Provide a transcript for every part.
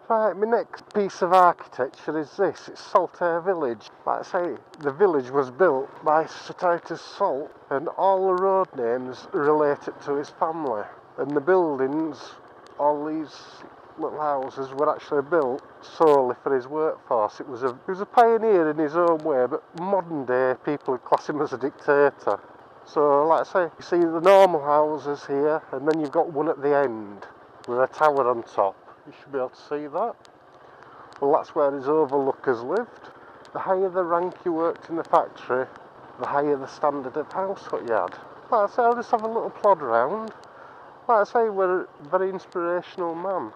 Right, my next piece of architecture is this. It's Saltaire village. Like I say, the village was built by Sir Titus Salt, and all the road names are related to his family. And the buildings, all these little houses, were actually built solely for his workforce. He was a pioneer in his own way, but modern day people would class him as a dictator. So, like I say, you see the normal houses here, and then you've got one at the end with a tower on top. You should be able to see that. Well, that's where his overlookers lived. The higher the rank you worked in the factory, the higher the standard of house what you had. Like I say, I'll just have a little plod around. Like I say, we're a very inspirational man.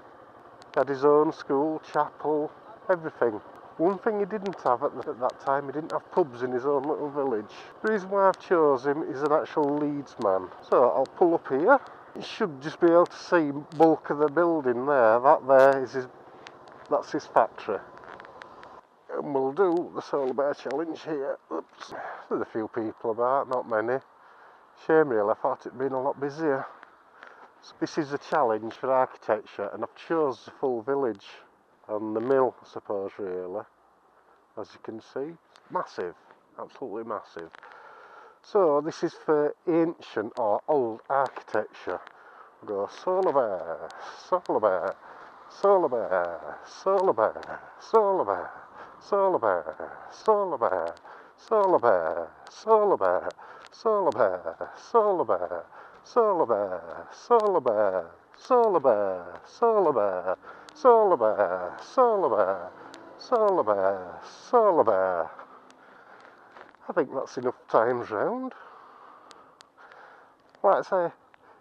He had his own school, chapel, everything. One thing he didn't have at that time, he didn't have pubs in his own little village. The reason why I've chose him is an actual Leeds man. So I'll pull up here. You should just be able to see bulk of the building there. That there is that's his factory. And we'll do the solar bear challenge here. Oops. There's a few people about, not many. Shame really, I thought it'd been a lot busier. So this is a challenge for architecture, and I've chose the full village and the mill, I suppose, really. As you can see, it's massive, absolutely massive. So this is for ancient or old architecture. We'll go solar bear, solar bear, solar bear, solar bear, solar bear, solar bear, solar bear, solar bear, solar bear, solar bear, solar bear, solar bear, solar bear, solar bear, solar bear, solar bear, solar bear, solar bear, solar bear. I think that's enough times round. Like I say,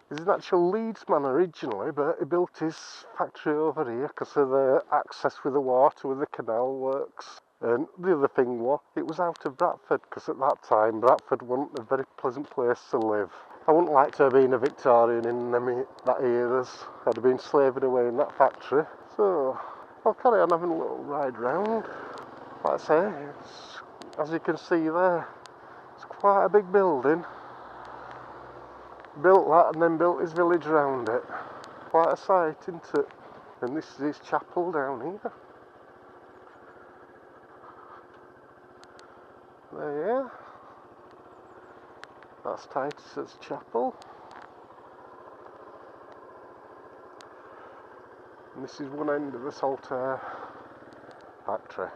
he's an actual Leeds man originally, but he built his factory over here because of the access with the water, with the canal works. And the other thing was, it was out of Bradford, because at that time Bradford wasn't a very pleasant place to live. I wouldn't like to have been a Victorian in that eras. I'd have been slaving away in that factory. So I'll carry on having a little ride round. Like I say, as you can see there, it's quite a big building. Built that and then built his village around it. Quite a sight, isn't it? And this is his chapel down here. There. That's Titus's chapel. And this is one end of the saltaire factory.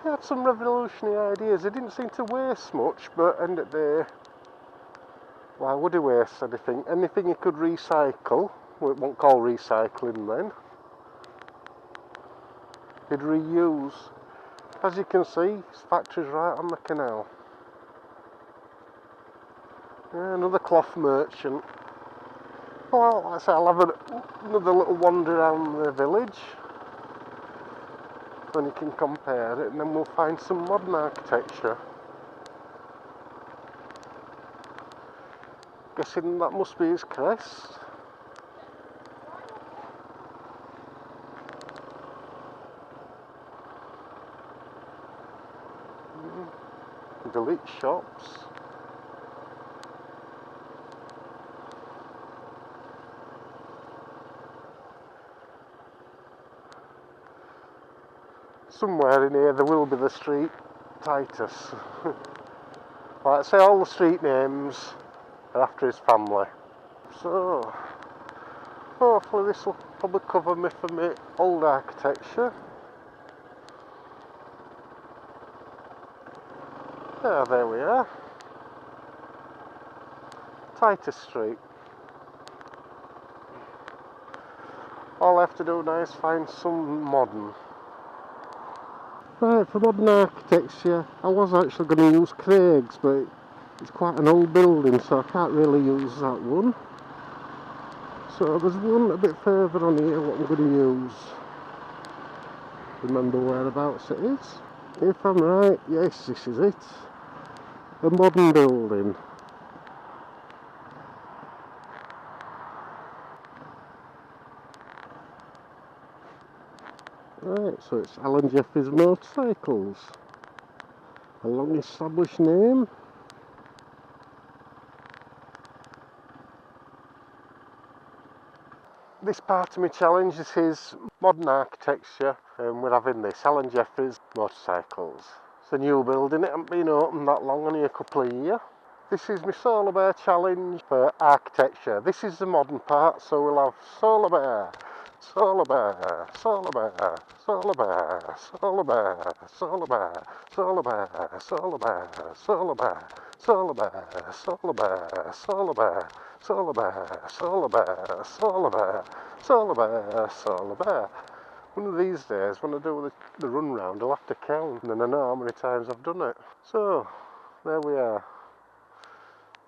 He had some revolutionary ideas. He didn't seem to waste much, but end of the day, why would he waste anything? Anything he could recycle, well, it won't call recycling then, he'd reuse. As you can see, his factory's right on the canal. Yeah, another cloth merchant. Well, like I say, I'll have another little wander around the village. Then you can compare it, and then we'll find some modern architecture. Guessing that must be his crest. Delete shops. Somewhere in here there will be the street Titus. Like I say, all the street names are after his family. So hopefully this will probably cover me for my old architecture. Yeah, there we are. Titus Street. All I have to do now is find some modern. Right, for modern architecture, I was actually going to use Craig's, but it's quite an old building, so I can't really use that one. So there's one a bit further on here what I'm going to use. Remember whereabouts it is? If I'm right, yes, this is it. A modern building. Right, so it's Alan Jeffries Motorcycles. A long established name. this part of my challenge, this is modern architecture, and we're having this Alan Jeffries motorcycles. It's a new building, it hasn't been opened that long, only a couple of years. This is my solar bear challenge for architecture. This is the modern part, so we'll have solar bear, solar bear, solar bear, solar bear, solar bear, solar bear, solar bear, solar bear, solar bear, solar bear, solar bear, solar bear, solar bear, solar bear, solar bear, solar bear, solar bear. One of these days, when I do the run round, I'll have to count, and then I know how many times I've done it. So, there we are.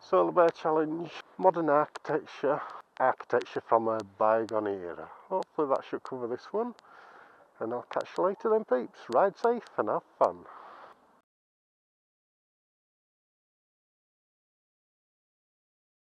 Solar bear challenge, modern architecture, architecture from a bygone era. Hopefully that should cover this one, and I'll catch you later then peeps. Ride safe and have fun.